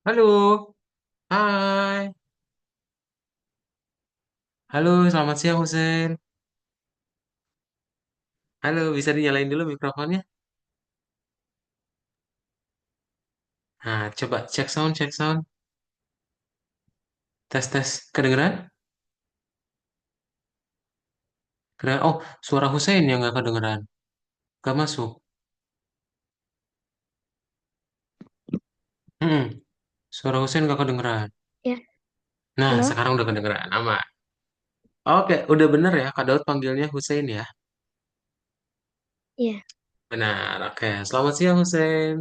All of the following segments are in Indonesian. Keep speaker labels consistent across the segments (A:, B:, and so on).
A: Halo, hai. Halo, selamat siang Husen. Halo, bisa dinyalain dulu mikrofonnya? Nah, coba cek sound, cek sound. Tes, tes. Kedengeran? Kedengeran? Oh, suara Husein yang nggak kedengeran. Nggak masuk. Hmm, suara Husein nggak kedengeran.
B: Ya,
A: Nah,
B: halo.
A: sekarang udah kedengeran. Aman. Oke, udah bener ya. Kak Daud panggilnya Husein ya.
B: Iya,
A: Benar, oke. Selamat siang Husein.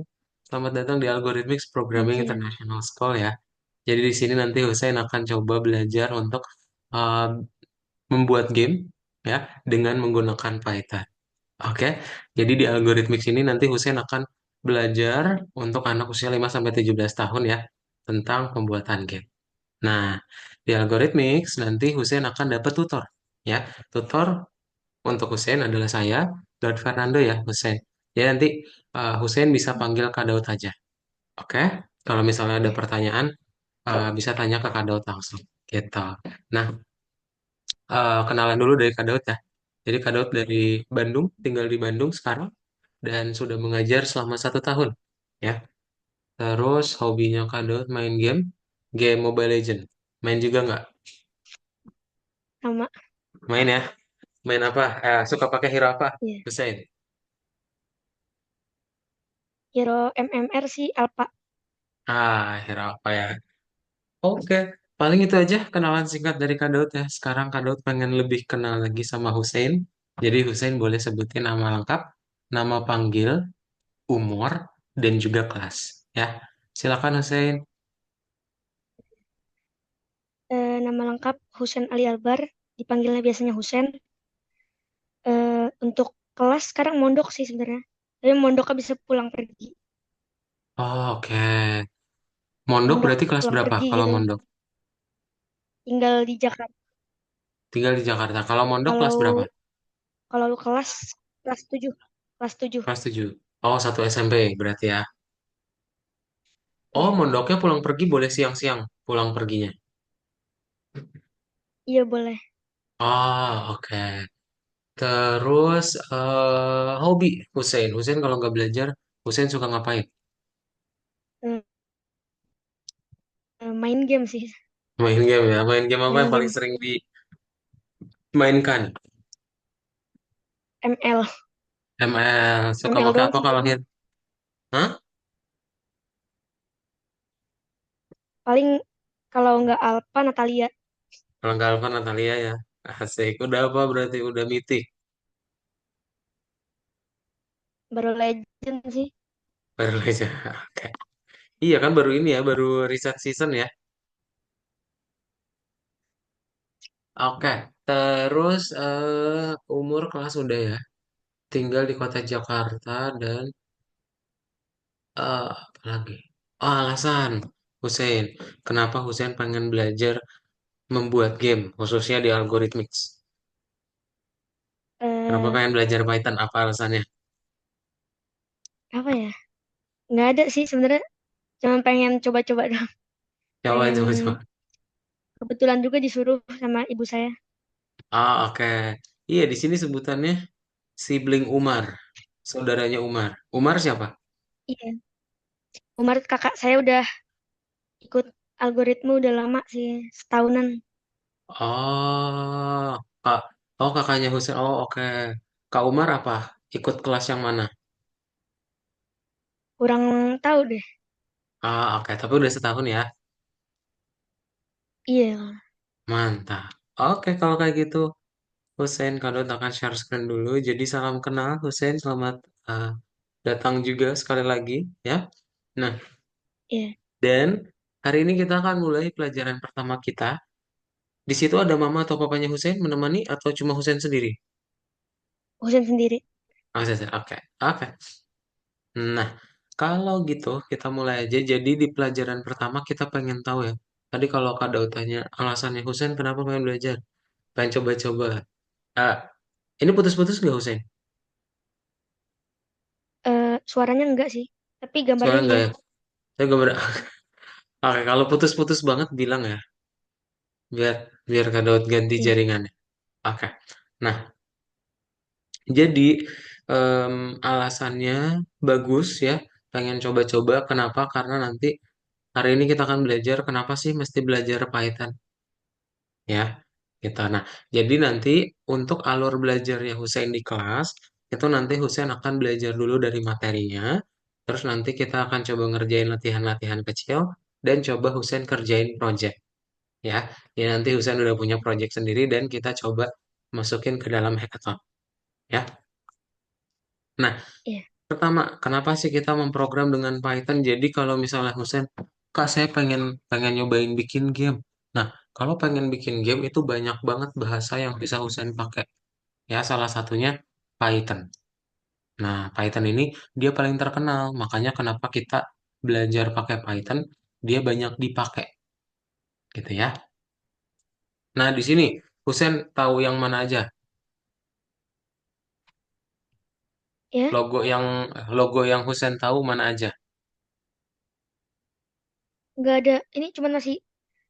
A: Selamat datang di Algorithmics
B: selamat
A: Programming
B: siang.
A: International School ya. Jadi di sini nanti Husein akan coba belajar untuk uh, membuat game ya dengan menggunakan Python. Oke. Jadi di algoritmik ini nanti Husein akan belajar untuk anak usia 5 sampai 17 tahun ya tentang pembuatan game. Nah, di algoritmik nanti Husein akan dapat tutor ya. Tutor untuk Husein adalah saya, Daud Fernando ya, Husein. Ya nanti Husein bisa panggil Kak Daud aja. Oke. Kalau misalnya ada
B: Ya,
A: pertanyaan bisa tanya ke Kak Daud langsung. Gitu. Nah, kenalan dulu dari Kak Daud ya. Jadi Kak Daud dari Bandung, tinggal di Bandung sekarang, dan sudah mengajar selama 1 tahun. Ya, terus hobinya Kak Daud main game, game Mobile Legend. Main juga nggak?
B: sama.
A: Main ya? Main apa? Suka pakai hero apa?
B: Ya,
A: Hussein.
B: Hero MMR sih Alpha.
A: Hero apa ya? Oke, paling itu aja kenalan singkat dari Kak Daud ya. Sekarang Kak Daud pengen lebih kenal lagi sama Hussein. Jadi Hussein boleh sebutin nama lengkap, nama panggil, umur, dan juga kelas. Ya, silakan Hussein.
B: Nama lengkap Husen Ali Albar, dipanggilnya biasanya Husen. Untuk kelas sekarang mondok sih sebenarnya. Tapi mondoknya bisa pulang pergi.
A: Oh, oke. Mondok
B: Mondok
A: berarti kelas
B: pulang
A: berapa
B: pergi
A: kalau
B: gitu.
A: mondok?
B: Tinggal di Jakarta.
A: Tinggal di Jakarta. Kalau mondok kelas
B: Kalau
A: berapa?
B: kalau kelas 7, kelas 7.
A: Kelas 7. Oh, satu SMP berarti ya. Oh,
B: Iya.
A: mondoknya pulang pergi boleh siang-siang pulang perginya.
B: Iya boleh.
A: Oh, oke. Terus hobi Hussein. Hussein kalau nggak belajar, Hussein suka ngapain?
B: Eh, Main game sih.
A: Main game ya. Main game apa yang
B: Main
A: paling
B: game
A: sering dimainkan?
B: ML.
A: ML. Suka
B: ML
A: pakai
B: doang
A: apa
B: sih
A: kalau
B: game.
A: hit? Hah?
B: Paling kalau nggak Alpha Natalia.
A: Kalau nggak Alfa Natalia ya. Asik. Udah apa berarti? Udah mitik.
B: Baru Legend sih.
A: Baru aja. Oke. Iya kan baru ini ya, baru reset season ya. Oke, terus umur kelas udah ya. Tinggal di kota Jakarta dan apa lagi? Oh, alasan Hussein. Kenapa Hussein pengen belajar membuat game, khususnya di Algorithmics? Kenapa
B: eh
A: pengen belajar Python? Apa alasannya?
B: Apa ya? Nggak ada sih sebenarnya. Cuma pengen coba-coba doang.
A: Coba,
B: Pengen
A: coba, coba.
B: kebetulan juga disuruh sama ibu saya.
A: Oke. Iya, di sini sebutannya sibling Umar. Saudaranya Umar. Umar siapa?
B: Iya. Umar kakak saya udah ikut algoritma udah lama sih, setahunan.
A: Oh, Kak. Oh, kakaknya Hussein. Oh, oke. Kak Umar apa? Ikut kelas yang mana?
B: Kurang tahu deh.
A: Oke. Tapi udah setahun ya.
B: Iya.
A: Mantap. Oke, kalau kayak gitu, Hussein, kalau akan share screen dulu. Jadi salam kenal, Hussein. Selamat uh, datang juga sekali lagi, ya. Nah,
B: Iya.
A: dan hari ini kita akan mulai pelajaran pertama kita. Di situ ada mama atau papanya Hussein menemani atau cuma Hussein sendiri?
B: Husin sendiri.
A: Oh, Hussein. Oke, oke. Nah, kalau gitu kita mulai aja. Jadi di pelajaran pertama kita pengen tahu ya. Tadi kalau Kak Daud tanya alasannya Hussein kenapa pengen belajar? Pengen coba-coba. Ah, ini putus-putus nggak Hussein?
B: Suaranya enggak sih, tapi gambarnya
A: Soalnya
B: iya.
A: nggak ya. Saya gambar. Oke, kalau putus-putus banget bilang ya, biar biar Kak Daud ganti
B: Iya,
A: jaringannya. Oke. Nah, jadi alasannya bagus ya, pengen coba-coba. Kenapa? Karena nanti hari ini kita akan belajar kenapa sih mesti belajar Python ya. Kita. Nah, jadi nanti untuk alur belajarnya Husain di kelas, itu nanti Husain akan belajar dulu dari materinya, terus nanti kita akan coba ngerjain latihan-latihan kecil, dan coba Husain kerjain project ya. Ya nanti Husain udah punya project sendiri dan kita coba masukin ke dalam hackathon ya. Nah,
B: iya,
A: pertama, kenapa sih kita memprogram dengan Python? Jadi kalau misalnya Husain, Kak saya pengen pengen nyobain bikin game. Nah, kalau pengen bikin game itu banyak banget bahasa yang bisa Husain pakai. Ya, salah satunya Python. Nah, Python ini dia paling terkenal. Makanya kenapa kita belajar pakai Python, dia banyak dipakai, gitu ya. Nah, di sini Husain tahu yang mana aja?
B: ya.
A: Logo yang logo yang Husain tahu mana aja?
B: Nggak ada. Ini cuma masih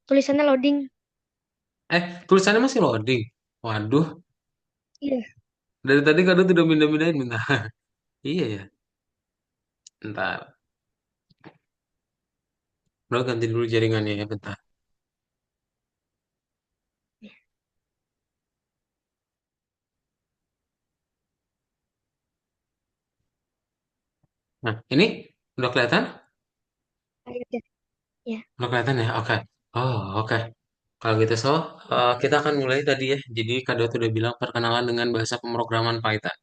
B: tulisannya loading.
A: Tulisannya masih loading. Waduh,
B: Iya,
A: dari tadi kadang udah pindah-pindahin bentar. Iya ya, bentar. Bro, ganti dulu jaringannya ya, bentar. Nah, ini udah kelihatan?
B: ada. Ya,
A: Udah kelihatan ya? Oke. Oh, oke. Kalau gitu, kita akan mulai tadi ya. Jadi, Kado tuh udah bilang perkenalan dengan bahasa pemrograman Python.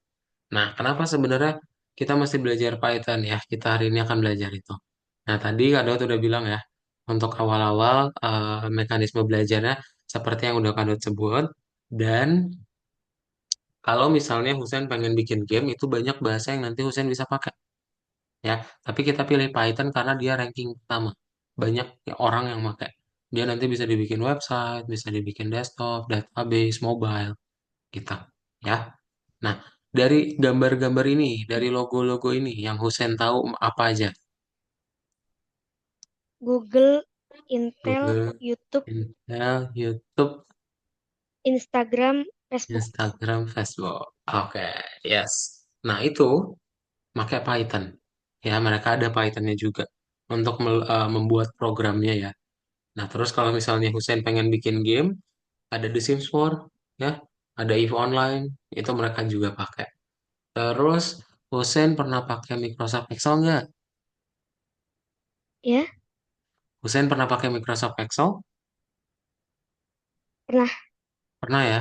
A: Nah, kenapa sebenarnya kita mesti belajar Python ya? Kita hari ini akan belajar itu. Nah, tadi Kado tuh udah bilang ya, untuk awal-awal mekanisme belajarnya seperti yang udah Kado sebut. Dan kalau misalnya Husen pengen bikin game, itu banyak bahasa yang nanti Husen bisa pakai. Ya, tapi kita pilih Python karena dia ranking pertama. Banyak orang yang pakai. Dia nanti bisa dibikin website, bisa dibikin desktop, database, mobile, gitu. Ya. Nah, dari gambar-gambar ini, dari logo-logo ini, yang Husen tahu apa aja?
B: Google, Intel,
A: Google,
B: YouTube,
A: Intel, YouTube,
B: Instagram, Facebook.
A: Instagram, Facebook. Oke, yes. Nah, itu pakai Python. Ya, mereka ada Pythonnya juga untuk membuat programnya ya. Nah, terus kalau misalnya Hussein pengen bikin game, ada The Sims 4, ya, ada EVE Online, itu mereka juga pakai. Terus, Hussein pernah pakai Microsoft Excel nggak?
B: Ya,
A: Hussein pernah pakai Microsoft Excel?
B: pernah.
A: Pernah ya.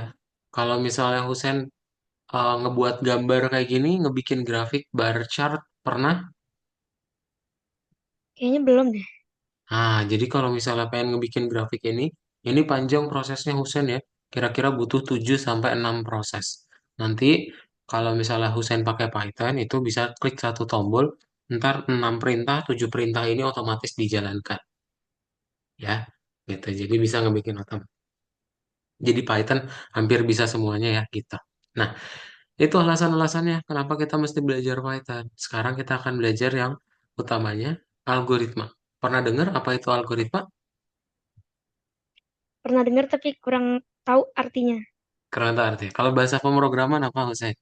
A: Kalau misalnya Hussein ngebuat gambar kayak gini, ngebikin grafik bar chart, pernah?
B: Kayaknya belum deh.
A: Nah, jadi kalau misalnya pengen ngebikin grafik ini panjang prosesnya Husen ya. Kira-kira butuh 7 sampai 6 proses. Nanti kalau misalnya Husen pakai Python itu bisa klik satu tombol, ntar 6 perintah, 7 perintah ini otomatis dijalankan ya. Gitu. Jadi bisa ngebikin otomatis. Jadi Python hampir bisa semuanya ya kita. Nah, itu alasan-alasannya kenapa kita mesti belajar Python. Sekarang kita akan belajar yang utamanya algoritma. Pernah dengar apa itu algoritma?
B: Pernah dengar tapi kurang tahu artinya.
A: Keren tuh arti. Kalau bahasa pemrograman apa Hussein?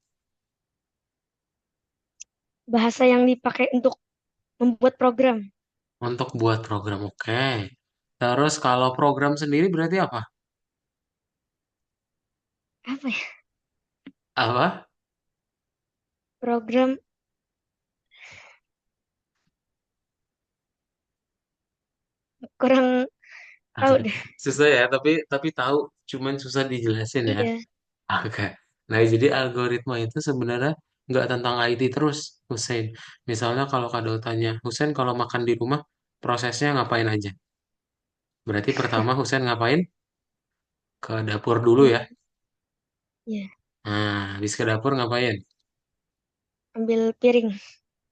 B: Bahasa yang dipakai untuk membuat program.
A: Untuk buat program, oke. Terus kalau program sendiri berarti apa?
B: Apa ya?
A: Apa?
B: Program kurang tahu deh.
A: Susah ya, tapi tahu, cuman susah dijelasin ya.
B: Iya.
A: Oke. Nah, jadi algoritma itu sebenarnya nggak tentang IT terus, Hussein. Misalnya kalau Kado tanya, Hussein kalau makan di rumah prosesnya ngapain aja? Berarti pertama Hussein ngapain? Ke dapur dulu ya.
B: Hmm, iya.
A: Nah, habis ke dapur ngapain?
B: Ambil piring,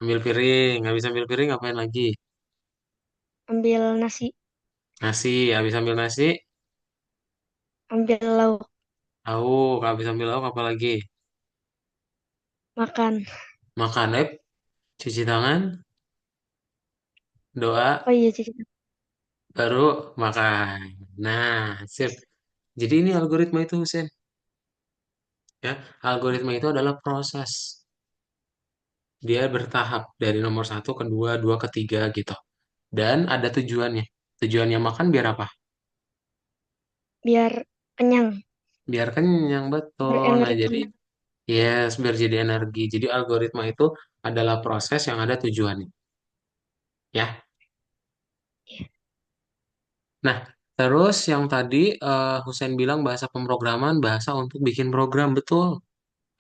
A: Ambil piring. Habis ambil piring ngapain lagi?
B: ambil nasi,
A: Nasi. Habis ambil nasi,
B: ambil lauk,
A: tahu. Habis ambil lauk apa lagi?
B: makan.
A: Makan, cuci tangan, doa,
B: Oh iya, cuci.
A: baru makan. Nah, sip. Jadi ini algoritma itu, Husen. Ya, algoritma itu adalah proses. Dia bertahap dari nomor satu ke dua, dua ke tiga gitu. Dan ada tujuannya. Tujuannya makan biar apa?
B: biar kenyang,
A: Biar kenyang, betul. Nah, jadi
B: berenergi.
A: yes, biar jadi energi. Jadi algoritma itu adalah proses yang ada tujuannya. Ya.
B: Iya,
A: Nah, terus yang tadi Husen bilang bahasa pemrograman, bahasa untuk bikin program, betul.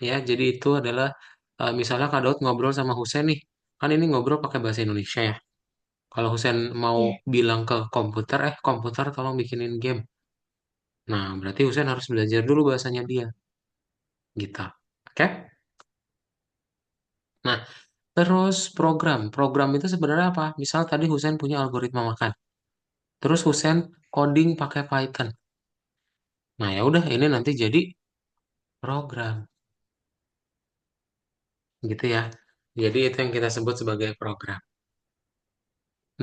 A: Ya, jadi itu adalah misalnya Kak Daud ngobrol sama Husen nih. Kan ini ngobrol pakai bahasa Indonesia ya. Kalau Husen mau
B: iya.
A: bilang ke komputer, komputer tolong bikinin game. Nah, berarti Husen harus belajar dulu bahasanya dia. Gitu. Oke? Nah, terus program. Program itu sebenarnya apa? Misal tadi Husen punya algoritma makan. Terus Husen coding pakai Python. Nah, ya udah ini nanti jadi program. Gitu ya. Jadi itu yang kita sebut sebagai program.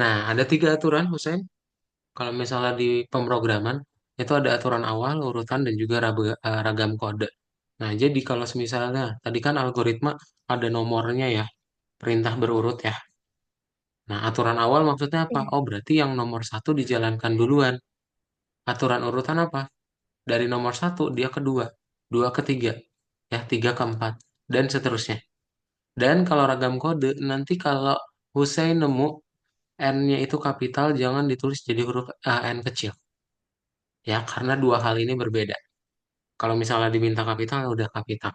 A: Nah, ada tiga aturan, Husen. Kalau misalnya di pemrograman, itu ada aturan awal, urutan, dan juga ragam kode. Nah, jadi kalau misalnya, tadi kan algoritma ada nomornya ya, perintah berurut ya. Nah, aturan awal maksudnya apa?
B: Iya.
A: Oh, berarti yang nomor satu dijalankan duluan. Aturan urutan apa? Dari nomor satu, dia kedua, dua ketiga, ya, tiga keempat, dan seterusnya. Dan kalau ragam kode, nanti kalau Hussein nemu N-nya itu kapital, jangan ditulis jadi huruf N kecil. Ya, karena dua hal ini berbeda. Kalau misalnya diminta kapital, ya udah kapital.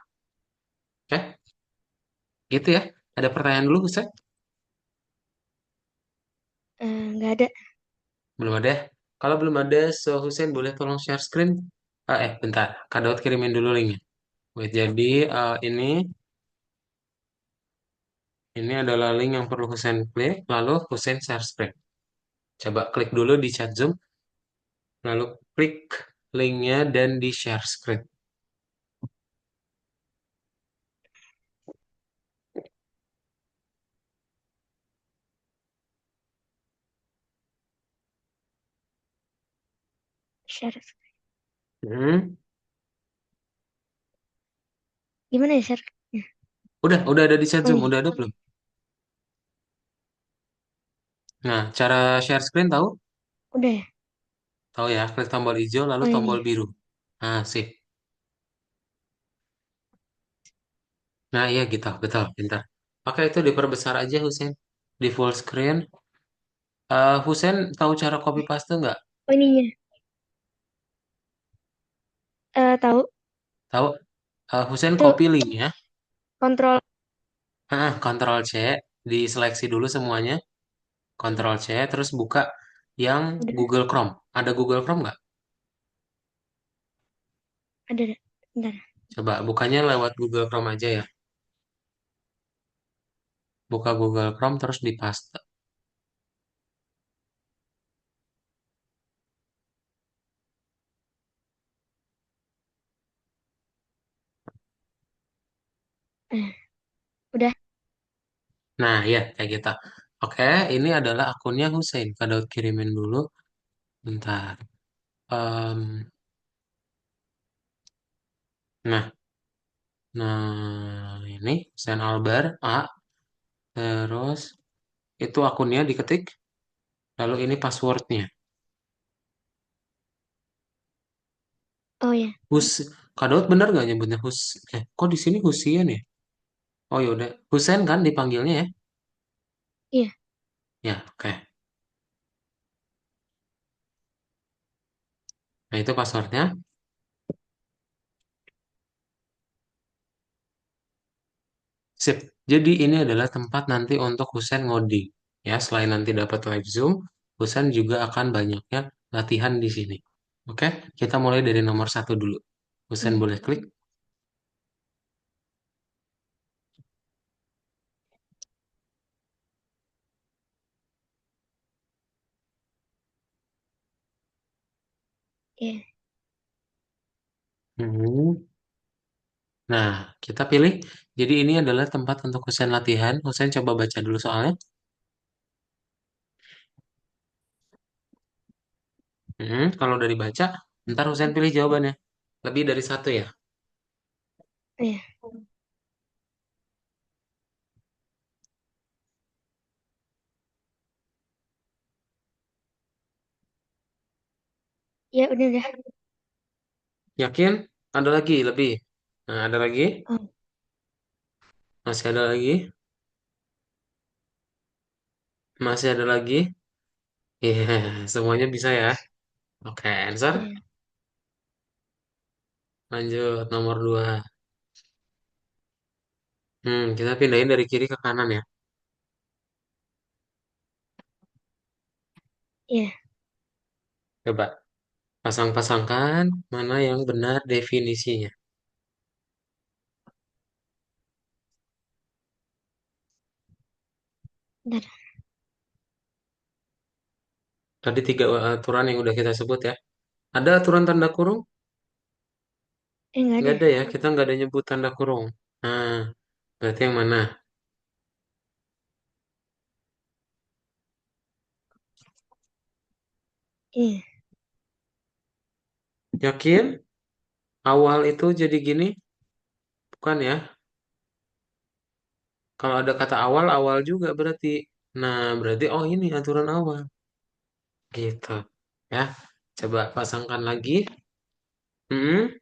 A: Oke, gitu ya. Ada pertanyaan dulu, Hussein?
B: Nggak ada.
A: Belum ada ya? Kalau belum ada, so Hussein boleh tolong share screen? Bentar. Kak Daud kirimin dulu linknya. Wait, jadi ini adalah link yang perlu Hussein klik, lalu Hussein share screen. Coba klik dulu di chat Zoom, lalu klik linknya dan di share screen.
B: Share.
A: Hmm.
B: Gimana ya share?
A: Udah ada di chat
B: Oh
A: Zoom,
B: iya,
A: udah ada belum? Nah, cara share screen tahu?
B: udah ya.
A: Tahu ya, klik tombol hijau lalu
B: Oh
A: tombol
B: ini.
A: biru. Nah, sip. Nah, iya gitu, betul, pintar. Oke, itu diperbesar aja, Husen. Di full screen. Husen tahu cara copy paste nggak?
B: Oh ininya. Tahu.
A: Tahu? Husen
B: Itu
A: copy linknya.
B: kontrol.
A: Ctrl C, diseleksi dulu semuanya. Ctrl C, terus buka yang
B: Udah.
A: Google Chrome. Ada Google Chrome nggak?
B: Ada. Bentar.
A: Coba bukanya lewat Google Chrome aja ya. Buka Google Chrome terus di paste.
B: Eh, udah.
A: Nah, ya kayak gitu. Oke, ini adalah akunnya Hussein. Kak Daud kirimin dulu. Bentar. Em, nah, ini Hussein Albar A. Terus itu akunnya diketik. Lalu ini passwordnya.
B: Oh ya.
A: Hus, Kak Daud bener nggak nyebutnya kok di sini Husian ya? Oh yaudah, Husein kan dipanggilnya ya?
B: Iya.
A: Ya, oke. Nah itu passwordnya. Sip. Jadi ini adalah tempat nanti untuk Husein ngoding. Ya, selain nanti dapat live Zoom, Husein juga akan banyaknya latihan di sini. Oke, kita mulai dari nomor satu dulu. Husein
B: Hmm,
A: boleh klik.
B: iya.
A: Hmm. Nah, kita pilih. Jadi ini adalah tempat untuk Husein latihan. Husein coba baca dulu soalnya. Kalau udah dibaca, ntar Husain pilih jawabannya. Lebih dari satu ya.
B: Iya, ya udah dah.
A: Yakin? Ada lagi lebih. Nah, ada lagi?
B: Oh,
A: Masih ada lagi? Masih ada lagi? Iya, semuanya bisa ya. Oke, answer.
B: iya,
A: Lanjut, nomor 2. Kita pindahin dari kiri ke kanan ya.
B: iya.
A: Coba, pasang-pasangkan mana yang benar definisinya.
B: Bentar.
A: Tadi tiga aturan yang udah kita sebut ya. Ada aturan tanda kurung?
B: Nggak ada
A: Nggak
B: ya?
A: ada ya, kita nggak ada nyebut tanda kurung. Nah, berarti yang mana?
B: Iya,
A: Yakin? Awal itu jadi gini? Bukan ya? Kalau ada kata awal, awal juga berarti. Nah, berarti oh ini aturan awal. Gitu. Ya, coba pasangkan lagi. Hmm,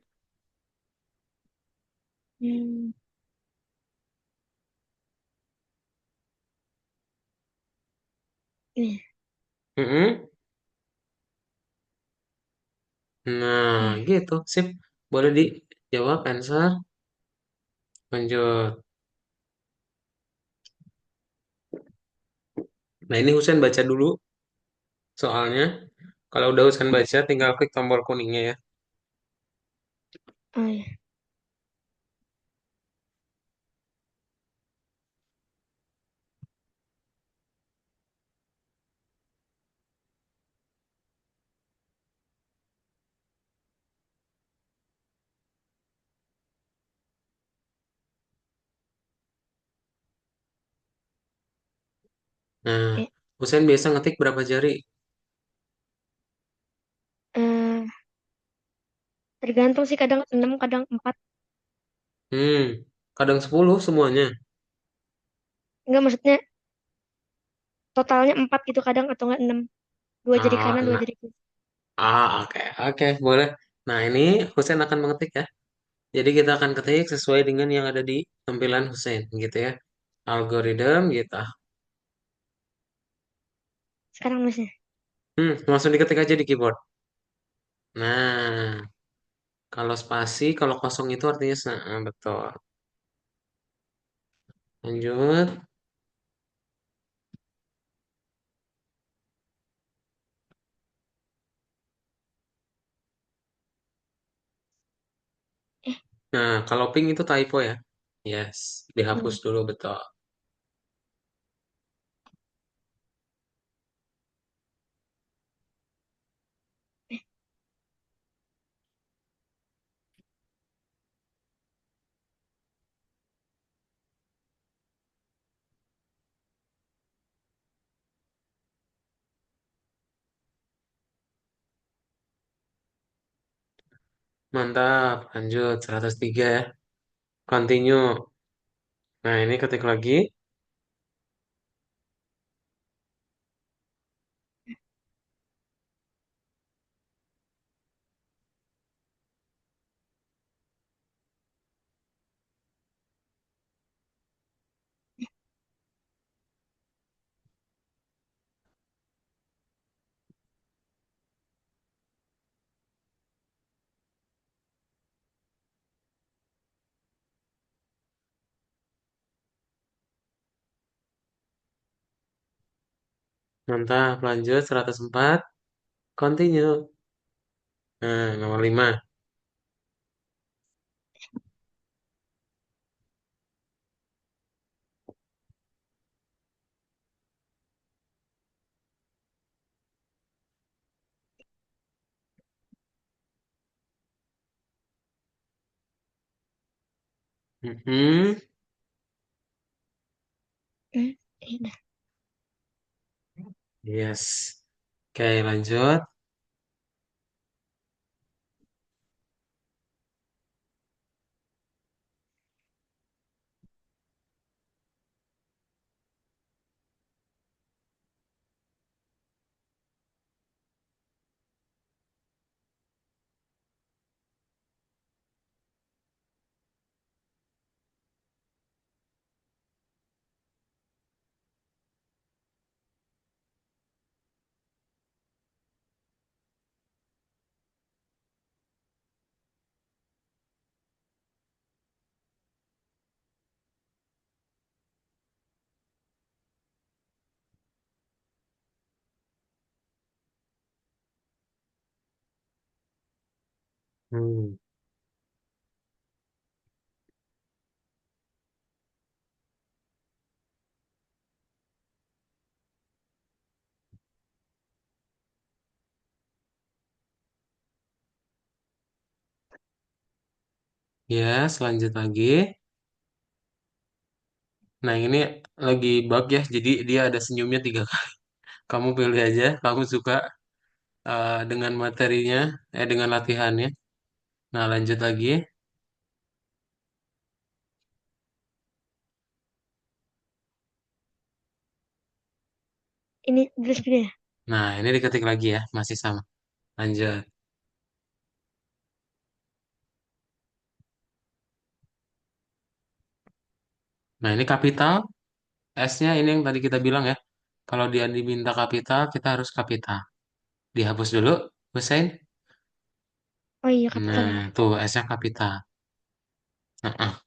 B: hmm, iya,
A: hmm. Nah,
B: iya.
A: gitu. Sip. Boleh dijawab answer. Lanjut. Nah, ini Husen baca dulu soalnya. Kalau udah Husen baca, tinggal klik tombol kuningnya ya.
B: Oh, iya.
A: Nah,
B: Eh,
A: Husen biasa ngetik berapa jari?
B: eh, tergantung sih kadang 6 kadang 4.
A: Hmm, kadang 10 semuanya.
B: Enggak maksudnya totalnya 4 gitu kadang atau enggak 6. Dua jari
A: Ah,
B: kanan, dua
A: nah,
B: jari kiri.
A: oke, oke, boleh. Nah, ini Husen akan mengetik ya. Jadi kita akan ketik sesuai dengan yang ada di tampilan Husen, gitu ya. Algoritma gitu.
B: Sekarang nulisnya.
A: Langsung diketik aja di keyboard. Nah, kalau spasi, kalau kosong itu artinya betul. Lanjut.
B: Eh,
A: Nah, kalau pink itu typo ya. Yes, dihapus
B: hmm,
A: dulu betul.
B: eh,
A: Mantap. Lanjut 103 ya. Continue. Nah, ini ketik lagi. Mantap. Lanjut 104. Continue. Nah, nomor 5. Mhm.
B: dah.
A: Yes. Oke, lanjut. Hmm. Ya, selanjut lagi. Nah, ini lagi bug ya, jadi dia ada senyumnya 3 kali. Kamu pilih aja, kamu suka dengan materinya, dengan latihannya. Nah, lanjut lagi.
B: Ini terus gitu ya.
A: Nah, ini diketik lagi ya, masih sama. Lanjut. Nah, ini kapital. S-nya ini yang tadi kita bilang ya. Kalau dia diminta kapital, kita harus kapital. Dihapus dulu, Hussein.
B: Oh iya, kapital
A: Nah,
B: ya.
A: tuh S-nya kapital. Nah,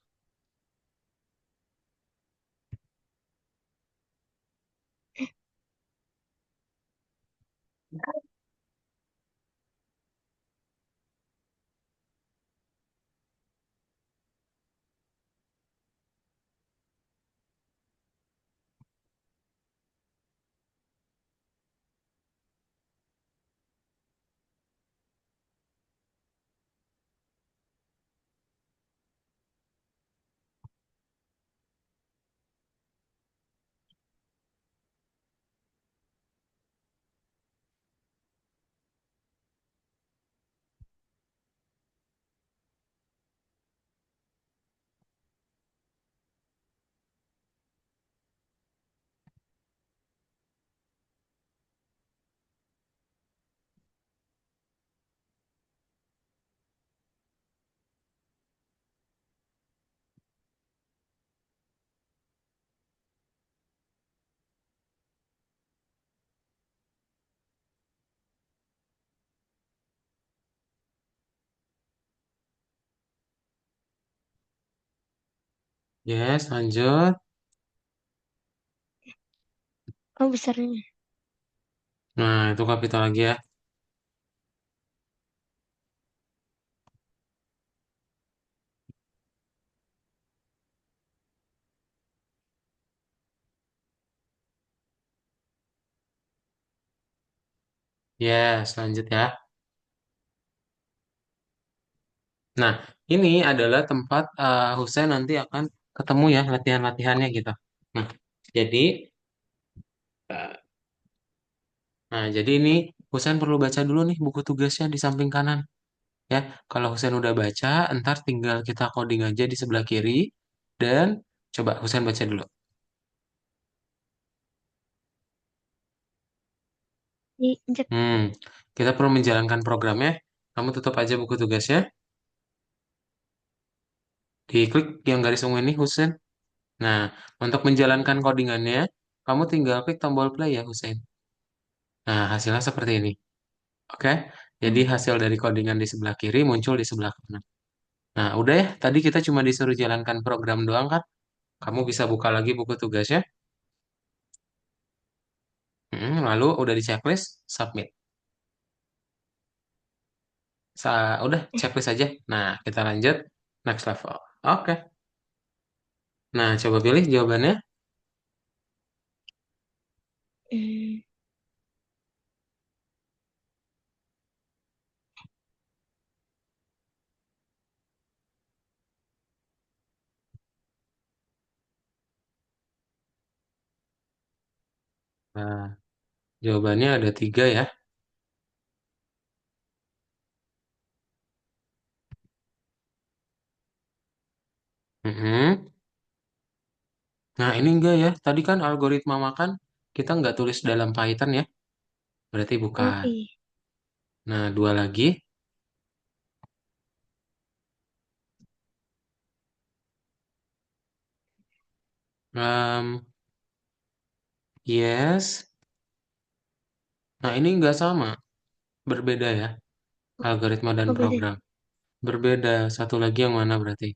A: yes, lanjut.
B: Oh besarnya.
A: Nah, itu kapital lagi ya. Yes, lanjut ya. Nah, ini adalah tempat Hussein nanti akan ketemu ya latihan-latihannya gitu. Nah, jadi, jadi ini Hussein perlu baca dulu nih buku tugasnya di samping kanan ya. Kalau Hussein udah baca, ntar tinggal kita coding aja di sebelah kiri dan coba Hussein baca dulu.
B: Diinjek.
A: Hmm, kita perlu menjalankan programnya. Kamu tutup aja buku tugasnya. Diklik yang garis ungu ini, Hussein. Nah, untuk menjalankan codingannya, kamu tinggal klik tombol play ya, Hussein. Nah, hasilnya seperti ini. Oke, jadi
B: Oh,
A: hasil dari codingan di sebelah kiri muncul di sebelah kanan. Nah, udah ya, tadi kita cuma disuruh jalankan program doang kan? Kamu bisa buka lagi buku tugasnya, lalu udah di checklist, submit. Udah, checklist aja. Nah, kita lanjut, next level. Oke, nah coba pilih jawabannya.
B: hmm.
A: Nah, jawabannya ada 3 ya. Mm-mm. Nah, ini enggak ya. Tadi kan algoritma makan, kita nggak tulis dalam Python ya. Berarti
B: Oh
A: bukan.
B: iya.
A: Nah, 2 lagi. Em, yes. Nah, ini nggak sama. Berbeda ya. Algoritma dan
B: Oh beda.
A: program. Berbeda. Satu lagi yang mana berarti?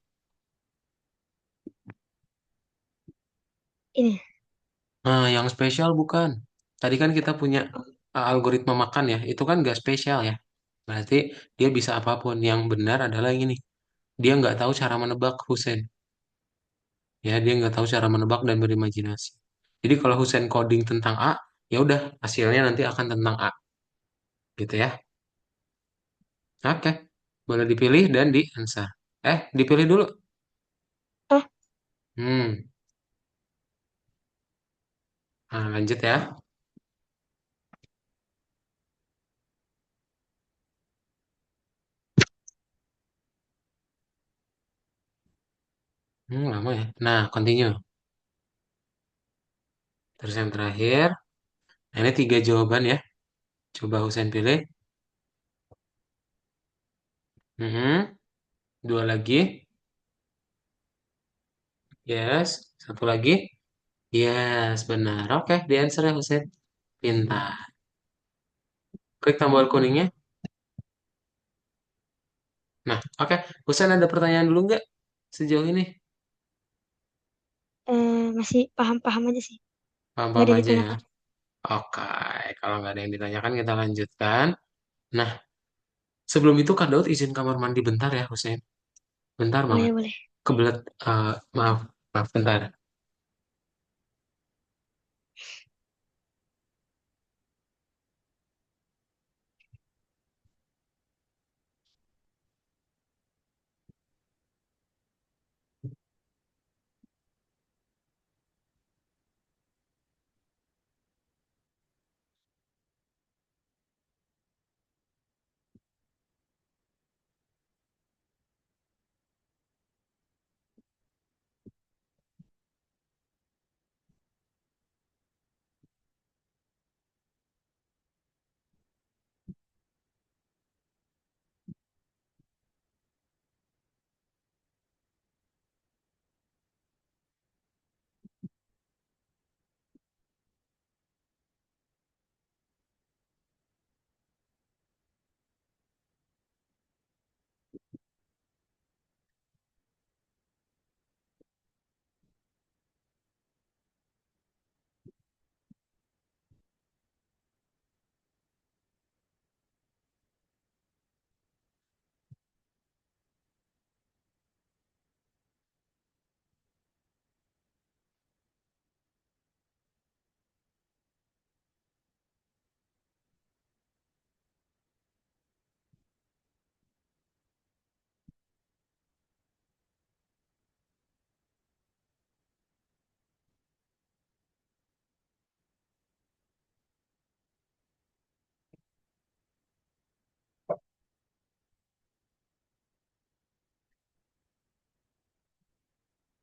B: Ini.
A: Nah, yang spesial bukan. Tadi kan kita punya
B: Oh,
A: algoritma makan ya. Itu kan nggak spesial ya. Berarti dia bisa apapun. Yang benar adalah yang ini. Dia nggak tahu cara menebak Husain. Ya, dia nggak tahu cara menebak dan berimajinasi. Jadi kalau Husain coding tentang A, ya udah hasilnya nanti akan tentang A, gitu ya. Oke, boleh dipilih dan di answer. Dipilih dulu.
B: Oh,
A: Hmm, nah, lanjut ya. Lama ya. Nah, continue. Terus yang terakhir, nah ini tiga jawaban ya. Coba Husain pilih. Mhm. Dua lagi. Yes. Satu lagi. Yes, benar. Oke, di answer ya Husain. Pintar. Klik tombol kuningnya. Nah, oke. Husain ada pertanyaan dulu nggak sejauh ini?
B: masih paham-paham aja sih. Nggak
A: Paham-paham
B: ada yang
A: aja ya.
B: ditanyakan.
A: Oke, kalau nggak ada yang ditanyakan kita lanjutkan. Nah, sebelum itu Kak Daud izin kamar mandi bentar ya Husain. Bentar banget.
B: Boleh, boleh.
A: Kebelet, maaf, maaf bentar.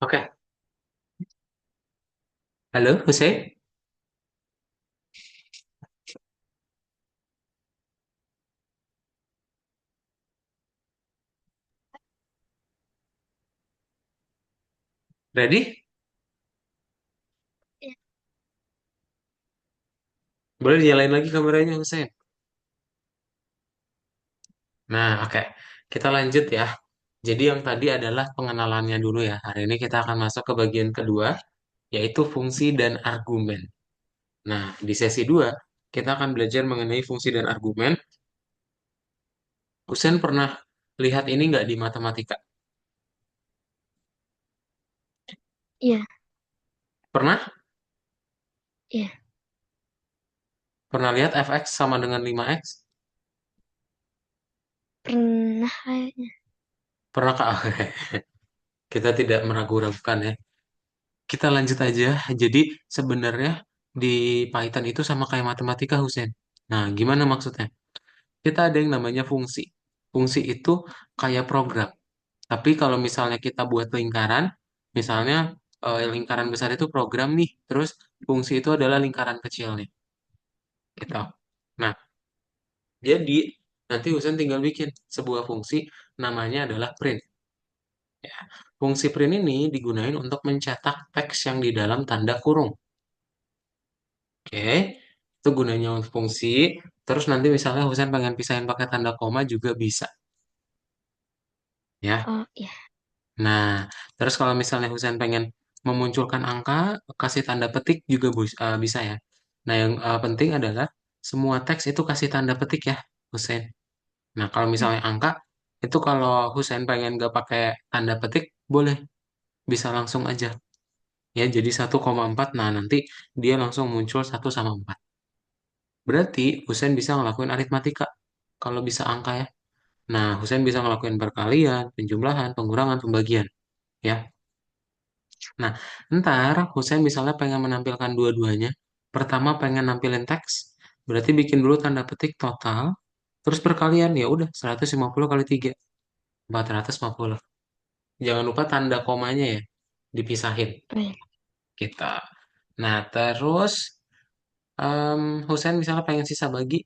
A: Oke, halo Husain, ready?
B: Ya,
A: Boleh dinyalain lagi kameranya Husain? Nah, oke. Kita lanjut ya. Jadi yang tadi adalah pengenalannya dulu ya. Hari ini kita akan masuk ke bagian kedua, yaitu fungsi dan argumen. Nah, di sesi 2 kita akan belajar mengenai fungsi dan argumen. Husain pernah lihat ini nggak di matematika?
B: iya,
A: Pernah?
B: iya.
A: Pernah lihat fx sama dengan 5x?
B: Pernah kayaknya.
A: Pernah Kak? Oke. Kita tidak meragu-ragukan ya. Kita lanjut aja. Jadi sebenarnya di Python itu sama kayak matematika, Husain. Nah, gimana maksudnya? Kita ada yang namanya fungsi. Fungsi itu kayak program. Tapi kalau misalnya kita buat lingkaran, misalnya lingkaran besar itu program nih, terus fungsi itu adalah lingkaran kecilnya. Gitu. Nah, jadi nanti Husain tinggal bikin sebuah fungsi namanya adalah print. Ya. Fungsi print ini digunakan untuk mencetak teks yang di dalam tanda kurung. Oke, itu gunanya untuk fungsi. Terus nanti misalnya Husain pengen pisahin pakai tanda koma juga bisa, ya.
B: Oh, iya.
A: Nah, terus kalau misalnya Husain pengen memunculkan angka, kasih tanda petik juga bisa ya. Nah, yang penting adalah semua teks itu kasih tanda petik ya, Husain. Nah, kalau
B: Hmm.
A: misalnya angka, itu kalau Husain pengen gak pakai tanda petik, boleh, bisa langsung aja. Ya, jadi 1,4. Nah, nanti dia langsung muncul 1 sama 4. Berarti Husain bisa ngelakuin aritmatika. Kalau bisa angka ya. Nah, Husain bisa ngelakuin perkalian, penjumlahan, pengurangan, pembagian. Ya. Nah, ntar Husain misalnya pengen menampilkan dua-duanya. Pertama pengen nampilin teks, berarti bikin dulu tanda petik total, terus perkalian ya udah 150 kali 3, 450. Jangan lupa tanda komanya ya, dipisahin
B: Oh iya.
A: kita. Nah, terus Husain misalnya pengen sisa bagi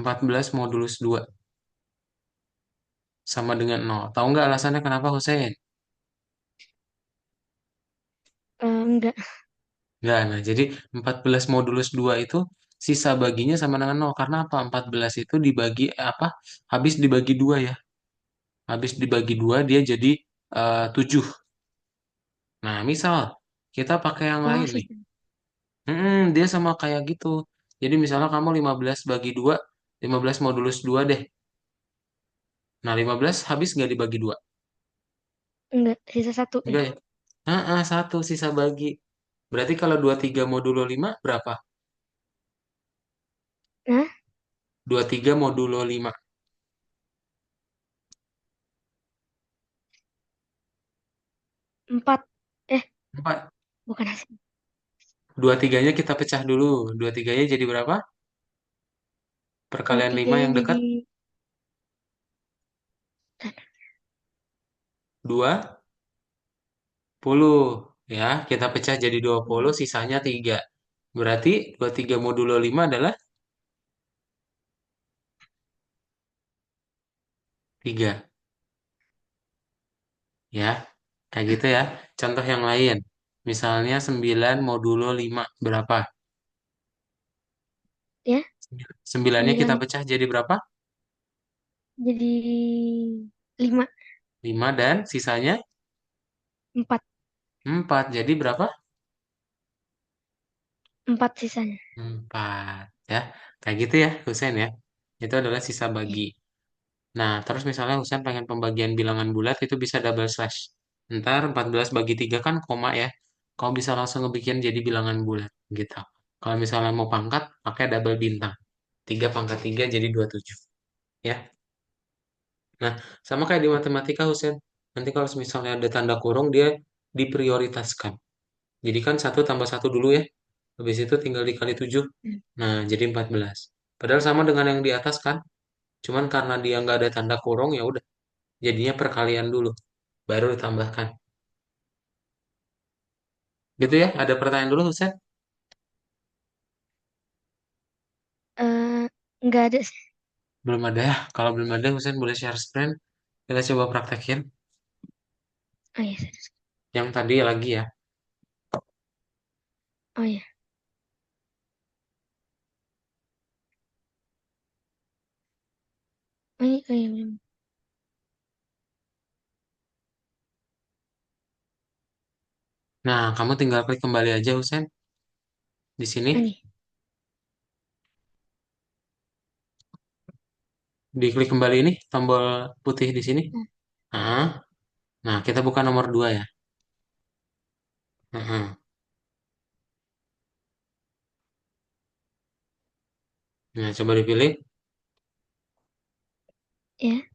A: 14 modulus 2 sama dengan 0. Tahu nggak alasannya kenapa Husain?
B: Enggak.
A: Nggak, nah jadi 14 modulus 2 itu sisa baginya sama dengan 0. Karena apa? 14 itu dibagi apa? Habis dibagi 2 ya. Habis dibagi 2 dia jadi 7. Nah, misal kita pakai yang
B: Oh,
A: lain nih.
B: sisa.
A: Dia sama kayak gitu. Jadi misalnya kamu 15 bagi 2, 15 modulus 2 deh. Nah, 15 habis nggak dibagi 2?
B: Enggak, sisa satu ya.
A: Enggak ya? Satu sisa bagi. Berarti kalau 23 modulo 5 berapa?
B: Nah,
A: 23 modulo 5.
B: 4. Eh,
A: 4.
B: bukan hasil.
A: 23-nya kita pecah dulu. 23-nya jadi berapa?
B: Dua
A: Perkalian 5
B: tiganya
A: yang dekat
B: jadi
A: 20. Ya, kita pecah jadi 20, sisanya 3. Berarti 23 modulo 5 adalah 3. Ya, kayak gitu ya. Contoh yang lain. Misalnya 9 modulo 5 berapa?
B: ya,
A: 9-nya kita
B: 9
A: pecah jadi berapa?
B: jadi 5,
A: 5 dan sisanya
B: 4,
A: 4. Jadi berapa?
B: 4 sisanya.
A: 4. Ya, kayak gitu ya, Husain ya. Itu adalah sisa
B: Iya.
A: bagi. Nah, terus misalnya Husain pengen pembagian bilangan bulat itu bisa double slash. Ntar 14 bagi 3 kan koma ya. Kau bisa langsung ngebikin jadi bilangan bulat gitu. Kalau misalnya mau pangkat, pakai double bintang. 3 pangkat 3 jadi 27. Ya. Nah, sama kayak di matematika Husain. Nanti kalau misalnya ada tanda kurung, dia diprioritaskan. Jadi kan 1 tambah 1 dulu ya. Habis itu tinggal dikali 7.
B: Hmm.
A: Nah, jadi 14. Padahal sama dengan yang di atas kan. Cuman karena dia nggak ada tanda kurung, ya udah. Jadinya perkalian dulu. Baru ditambahkan. Gitu ya, ada pertanyaan dulu Husain?
B: Eh, enggak ada sih.
A: Belum ada ya. Kalau belum ada, Husain boleh share screen. Kita coba praktekin.
B: Oh iya, serius.
A: Yang tadi lagi ya.
B: Oh iya. Oh iya, belum.
A: Nah, kamu tinggal klik kembali aja Husain. Di sini.
B: Oh, nih.
A: Diklik kembali ini, tombol putih di sini.
B: Nah,
A: Nah, nah, kita buka nomor 2 ya. Nah, nah, coba dipilih.
B: ya.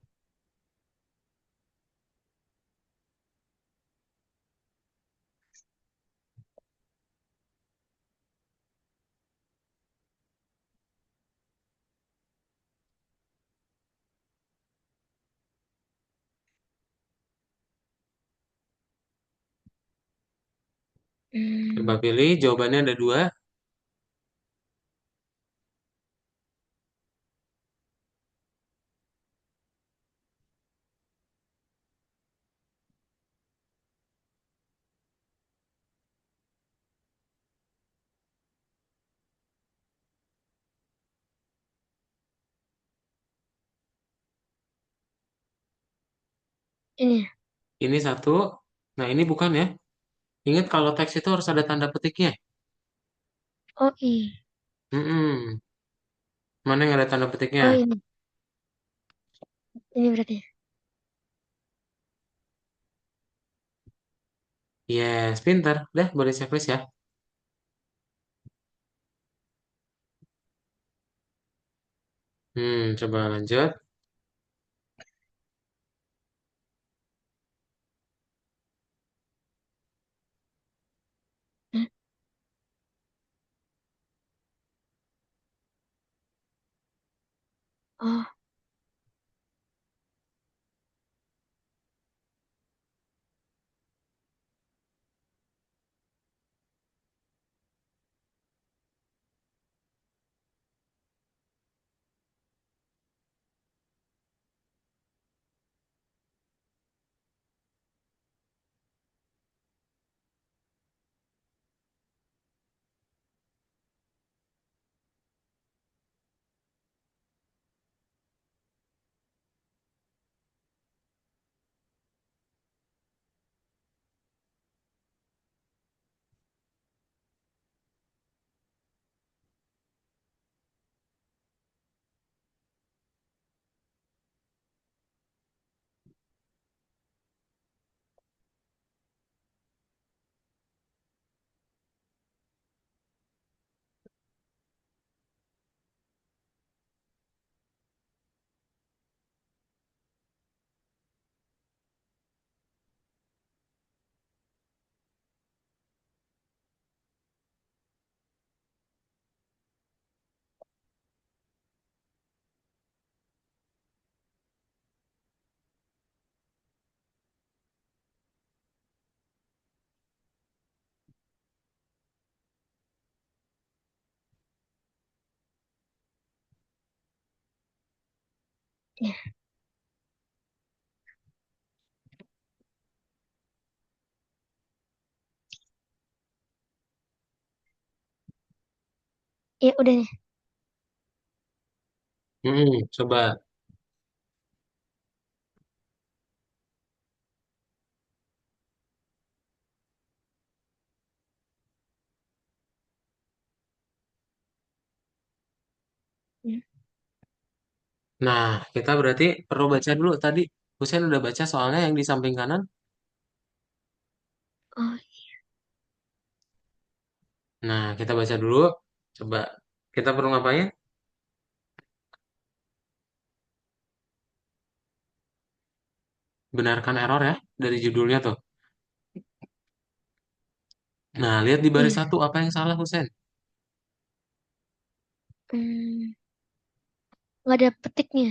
A: Coba
B: Hmm,
A: pilih, jawabannya ada 2.
B: ini ya.
A: Ini satu. Nah, ini bukan ya. Ingat kalau teks itu harus ada tanda petiknya.
B: Oh iya.
A: Mm-mm. Mana yang ada tanda petiknya?
B: Oh ini. Ini berarti.
A: Yes, pinter. Udah, boleh checklist ya. Coba lanjut.
B: Hmm? Oh, ya. Ya udah nih.
A: Coba.
B: Hmm.
A: Nah, kita berarti perlu baca dulu tadi. Husen udah baca soalnya yang di samping kanan.
B: Oh,
A: Nah, kita baca dulu. Coba. Kita perlu ngapain? Benarkan error ya dari judulnya tuh. Nah, lihat di baris
B: iya.
A: satu apa yang salah, Husen?
B: Hmm, nggak ada petiknya.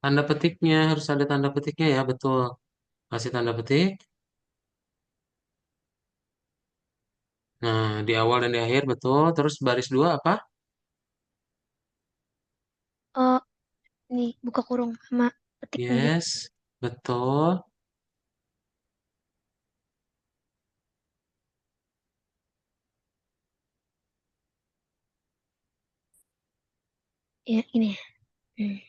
A: Tanda petiknya harus ada tanda petiknya ya, betul. Kasih tanda petik. Nah, di awal dan di akhir betul. Terus baris dua apa?
B: Oh, ini buka kurung sama petiknya gitu.
A: Yes, betul.
B: Ya, ini. Hmm.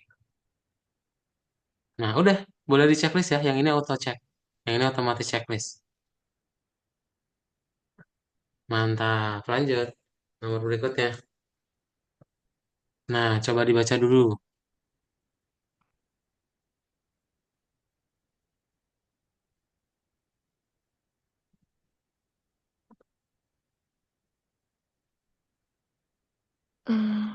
A: Nah, udah. Boleh di checklist ya. Yang ini auto check. Yang ini otomatis checklist. Mantap. Lanjut. Nomor berikutnya. Nah, coba dibaca dulu.
B: Eh,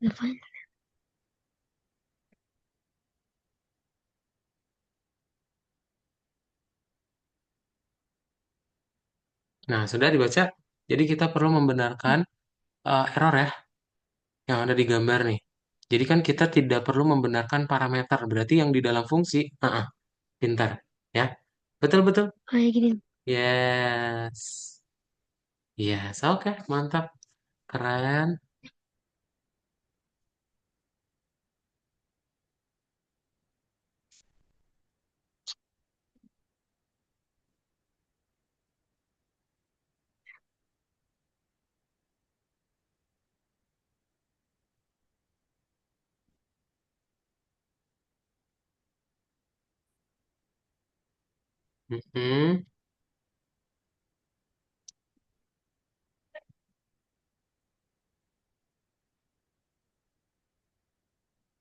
B: Apaan?
A: Nah, sudah dibaca. Jadi kita perlu membenarkan error ya yang ada di gambar nih. Jadi kan kita tidak perlu membenarkan parameter. Berarti yang di dalam fungsi, pintar. Ya, betul-betul.
B: Oh, ya gini.
A: Yes. Yes, oke, mantap. Keren. Mm-mm.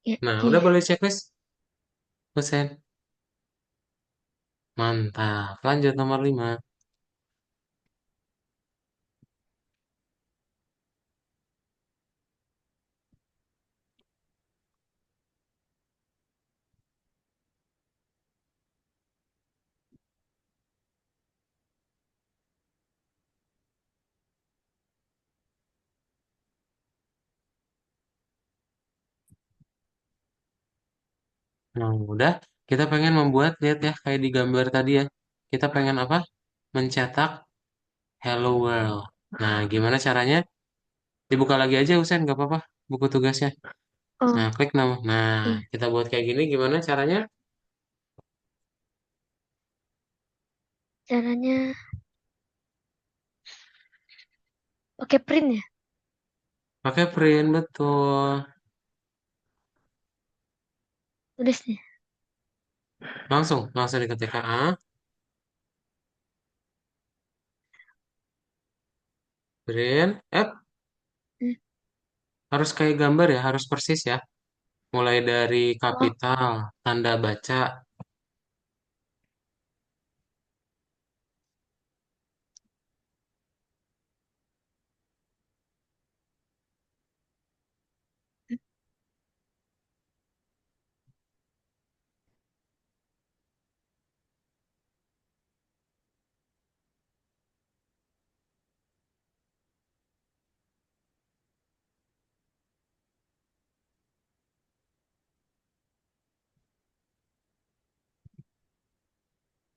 B: Ya,
A: Nah, udah
B: gini.
A: boleh checklist, Husen. Mantap. Lanjut nomor 5. Nah, udah. Kita pengen membuat, lihat ya, kayak di gambar tadi ya. Kita pengen apa? Mencetak Hello World. Nah, gimana caranya? Dibuka lagi aja, Husen, nggak apa-apa. Buku tugasnya.
B: Oh,
A: Nah, klik nama. Nah,
B: iya.
A: kita buat kayak gini, gimana caranya?
B: Caranya pakai print ya?
A: Pakai print, betul.
B: Tulisnya.
A: Langsung diketik A, print,
B: Hmm.
A: harus kayak gambar ya, harus persis ya. Mulai dari
B: Oh,
A: kapital, tanda baca.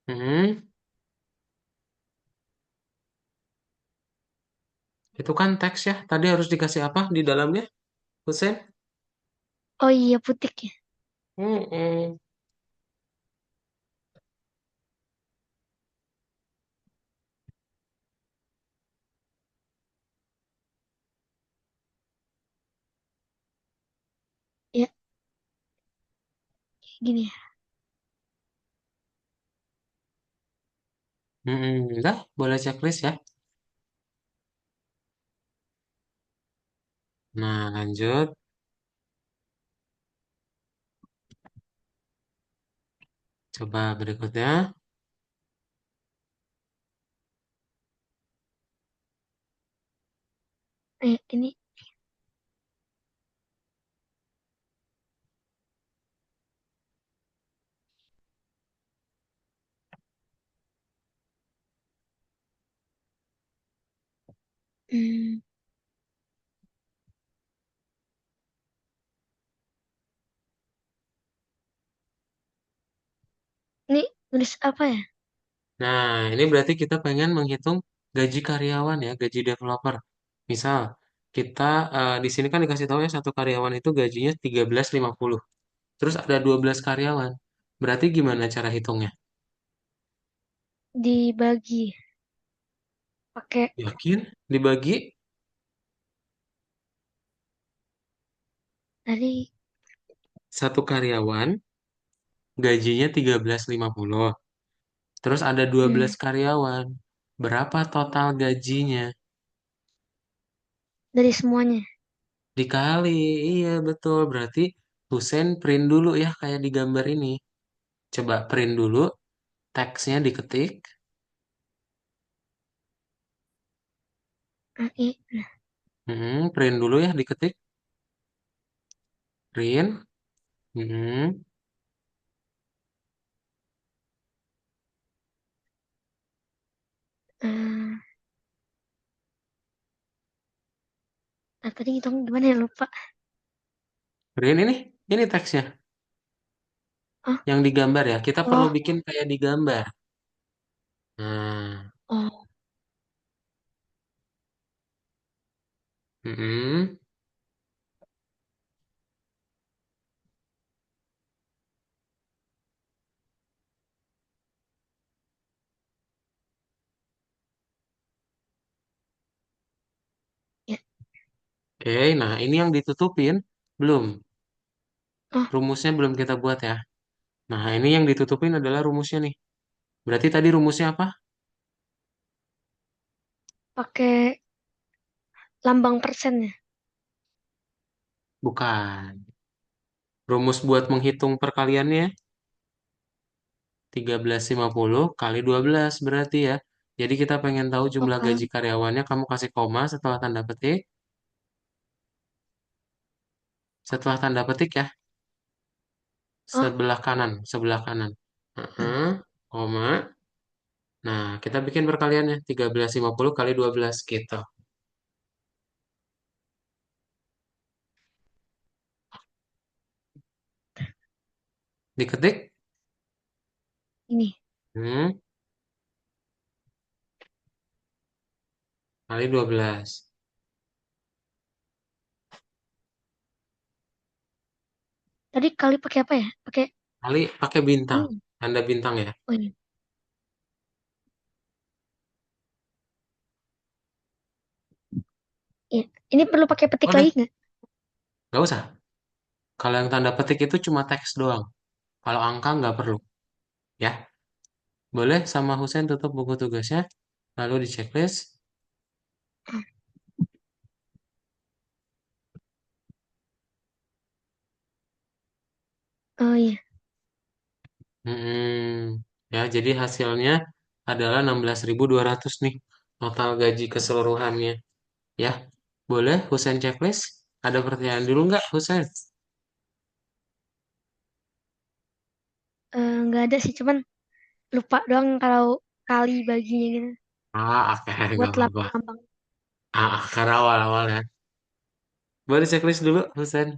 A: Hmm, itu kan teks ya. Tadi harus dikasih apa di dalamnya, Husen?
B: oh iya putih ya.
A: Hmm,
B: Ya, gini ya.
A: Udah, boleh checklist ya. Nah, lanjut. Coba berikutnya.
B: Ini hmm, ini tulis apa ya?
A: Nah, ini berarti kita pengen menghitung gaji karyawan ya, gaji developer. Misal, kita di sini kan dikasih tahu ya satu karyawan itu gajinya 13.50. Terus ada 12 karyawan. Berarti gimana cara hitungnya?
B: Dibagi pakai
A: Yakin? Dibagi
B: tadi.
A: satu karyawan gajinya 13.50. Terus ada dua
B: Hmm,
A: belas karyawan. Berapa total gajinya?
B: dari semuanya.
A: Dikali. Iya, betul. Berarti Husen print dulu ya kayak di gambar ini. Coba print dulu, teksnya diketik.
B: AI.
A: Print dulu ya diketik. Print. Mm-mm.
B: Nah, nah, tadi ngitung gimana ya lupa.
A: Print ini. Ini teksnya.
B: Oh,
A: Yang digambar ya. Kita perlu
B: oh,
A: bikin kayak digambar. Nah.
B: oh.
A: mm-mm.
B: Ya.
A: Oke, nah ini yang ditutupin. Belum.
B: Oh,
A: Rumusnya belum kita buat ya. Nah, ini yang ditutupin adalah rumusnya nih. Berarti tadi rumusnya apa?
B: Pakai lambang persen ya.
A: Bukan. Rumus buat menghitung perkaliannya 1350 kali 12 berarti ya. Jadi kita pengen tahu jumlah
B: Oke.
A: gaji karyawannya, kamu kasih koma setelah tanda petik. Setelah tanda petik ya,
B: Oh,
A: sebelah kanan. Heeh, koma. Nah, kita bikin perkaliannya 1350 kali 12 gitu. Diketik.
B: ini.
A: Hmm, kali 12.
B: Tadi kali pakai apa ya? Pakai
A: Kali pakai bintang.
B: ini.
A: Tanda bintang ya.
B: Oh ini. Iya. Ini perlu pakai petik lagi
A: Boleh,
B: nggak?
A: nggak usah. Kalau yang tanda petik itu cuma teks doang. Kalau angka nggak perlu. Ya, boleh sama Husen tutup buku tugasnya. Lalu di checklist.
B: Oh iya.
A: Ya, jadi hasilnya adalah 16.200 nih. Total gaji keseluruhannya. Ya, boleh Husen checklist? Ada pertanyaan dulu nggak, Husen?
B: Nggak ada sih, cuman lupa doang kalau kali baginya gitu.
A: Oke, nggak
B: Buat
A: apa-apa.
B: lambang-lambang.
A: Karena awal-awal ya. Boleh checklist dulu, Husen.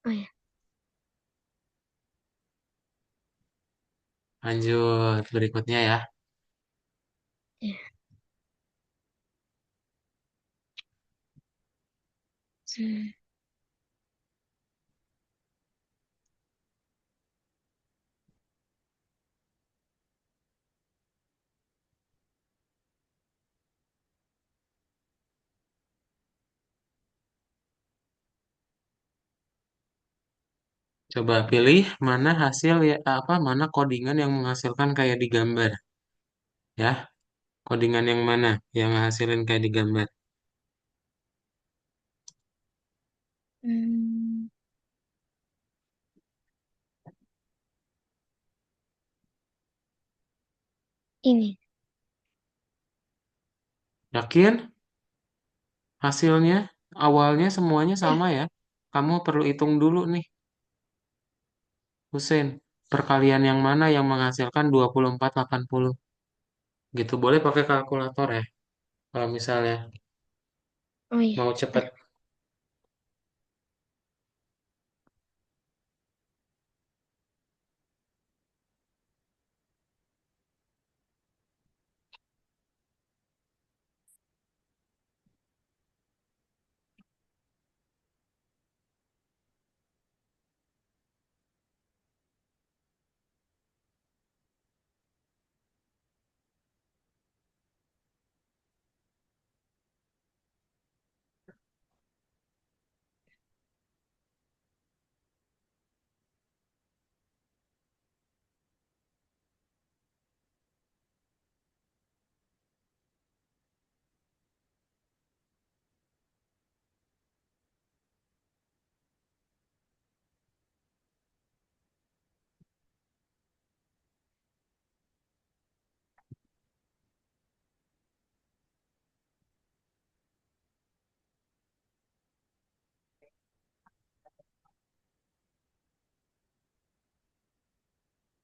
B: Oh iya.
A: Lanjut berikutnya ya.
B: Iya. Hmm.
A: Coba pilih mana hasil ya apa mana codingan yang menghasilkan kayak di gambar ya. Codingan yang mana yang menghasilkan kayak di gambar?
B: Hmm, ini.
A: Yakin hasilnya awalnya semuanya
B: Eh,
A: sama ya? Kamu perlu hitung dulu nih, Hussein. Perkalian yang mana yang menghasilkan 2480? Gitu boleh pakai kalkulator ya. Kalau misalnya
B: oh iya.
A: mau
B: Bentar.
A: cepet.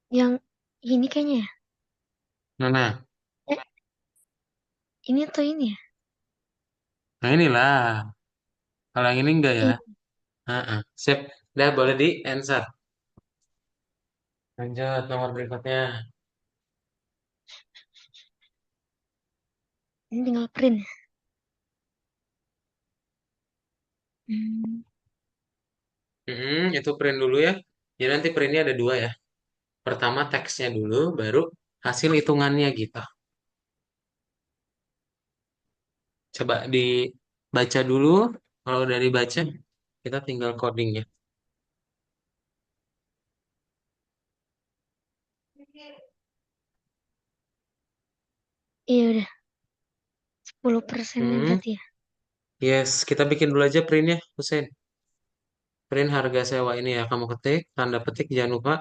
B: Yang ini kayaknya ya.
A: Nah,
B: Eh, ini atau ini ya?
A: nah inilah. Kalau yang ini enggak ya?
B: Ini.
A: Sip. Udah boleh di answer. Lanjut nomor berikutnya.
B: Ini tinggal print ya. Hmm,
A: Itu print dulu ya. Jadi nanti printnya ada dua ya. Pertama teksnya dulu, baru hasil hitungannya gitu. Coba dibaca dulu. Kalau udah dibaca, kita tinggal codingnya.
B: Iya udah 10% nih
A: Hmm,
B: berarti ya.
A: yes, kita bikin dulu aja printnya, Hussein. Print harga sewa ini ya, kamu ketik, tanda petik, jangan lupa.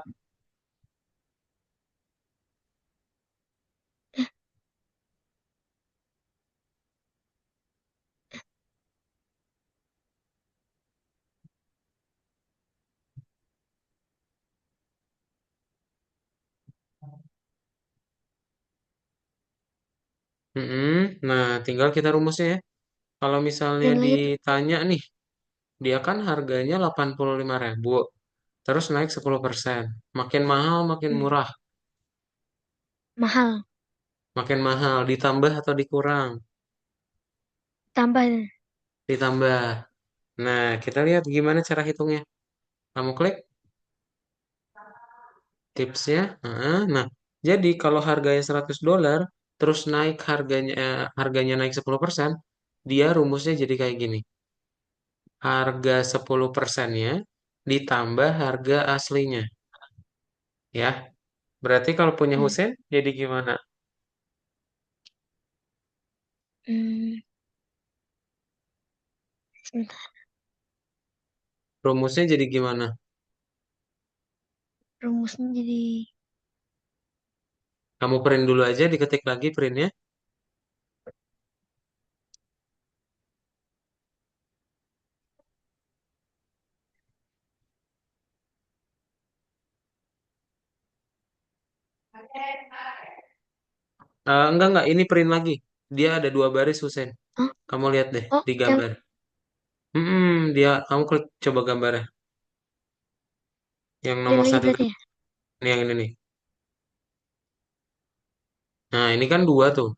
A: Mm-mm. Nah, tinggal kita rumusnya ya. Kalau misalnya
B: Dan lanjut.
A: ditanya nih, dia kan harganya 85.000, terus naik 10%. Makin mahal, makin
B: Hmm,
A: murah.
B: mahal.
A: Makin mahal, ditambah atau dikurang?
B: Tambah.
A: Ditambah. Nah, kita lihat gimana cara hitungnya. Kamu klik tipsnya. Nah, jadi kalau harganya $100, terus naik harganya naik 10%, dia rumusnya jadi kayak gini. Harga 10%-nya ditambah harga aslinya. Ya, berarti kalau punya
B: Hmm,
A: Husein, jadi gimana?
B: hmm, sebentar.
A: Rumusnya jadi gimana?
B: Rumusnya jadi
A: Kamu print dulu aja, diketik lagi printnya. Enggak, ini print lagi. Dia ada dua baris, Husein.
B: oh,
A: Kamu lihat deh
B: oh
A: di
B: yang
A: gambar. Kamu klik coba gambarnya. Yang
B: yang
A: nomor
B: ini
A: satu itu,
B: berarti ya.
A: ini yang ini nih. Nah, ini kan dua tuh.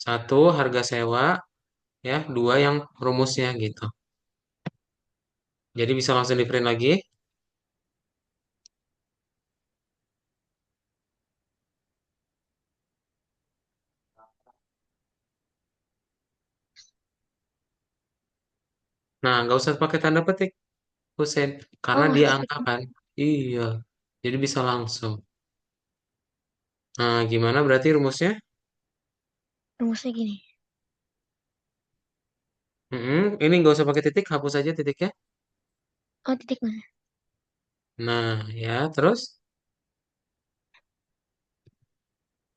A: Satu harga sewa, ya. Dua yang rumusnya gitu. Jadi bisa langsung di print lagi. Nah, nggak usah pakai tanda petik, Husein.
B: Oh
A: Karena
B: nggak
A: dia
B: usah
A: angka
B: pakai.
A: kan. Iya. Jadi bisa langsung. Nah, gimana berarti rumusnya?
B: Rumusnya gini.
A: Ini nggak usah pakai titik, hapus aja titiknya.
B: Oh titik mana?
A: Nah, ya, terus?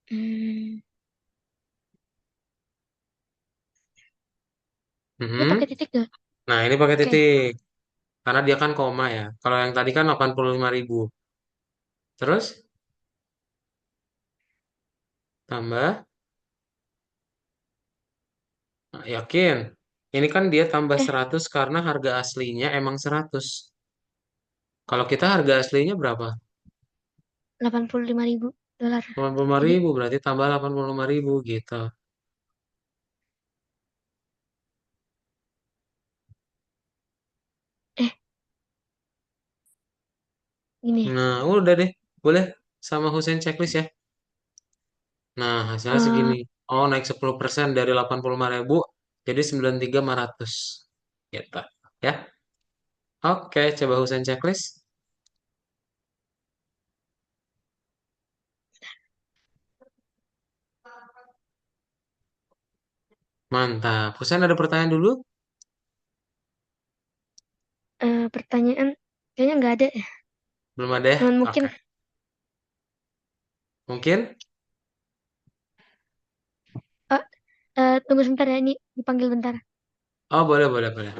B: Hmm, ini
A: Mm-mm.
B: pakai titik gak?
A: Nah, ini pakai
B: Oke.
A: titik. Karena dia kan koma ya. Kalau yang tadi kan 85.000. Terus, tambah. Nah, yakin. Ini kan dia tambah
B: Eh
A: 100 karena harga aslinya emang 100. Kalau kita harga aslinya berapa?
B: 85.000 dolar.
A: Delapan puluh lima
B: Jadi
A: ribu, berarti tambah 85.000 gitu.
B: eh gini.
A: Nah, udah deh. Boleh sama Hussein checklist ya. Nah, hasilnya
B: Eh
A: segini. Oh, naik 10% dari 85.000 jadi 93.500. Gitu. Ya. Oke, coba Hussein checklist. Mantap. Hussein ada pertanyaan dulu?
B: pertanyaan kayaknya nggak ada ya.
A: Belum ada ya?
B: Cuman
A: Oke.
B: mungkin
A: Mungkin?
B: eh tunggu sebentar ya ini dipanggil bentar.
A: Oh, boleh, boleh, boleh.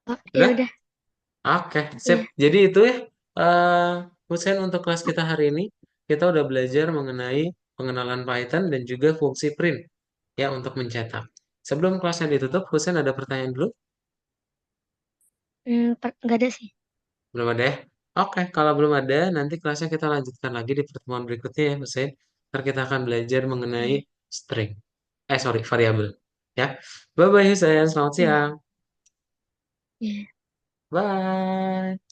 B: Oh ya
A: Udah?
B: udah.
A: Oke, sip.
B: Iya.
A: Jadi itu ya. Hussein, untuk kelas kita hari ini, kita udah belajar mengenai pengenalan Python dan juga fungsi print ya untuk mencetak. Sebelum kelasnya ditutup, Hussein ada pertanyaan dulu?
B: Nggak ada sih.
A: Belum ada ya? Oke, kalau belum ada, nanti kelasnya kita lanjutkan lagi di pertemuan berikutnya ya, Hussein. Ntar kita akan belajar mengenai
B: Iya.
A: string. Sorry, variabel. Ya. Bye-bye, Hussein. Selamat
B: Iya.
A: siang.
B: Iya.
A: Bye.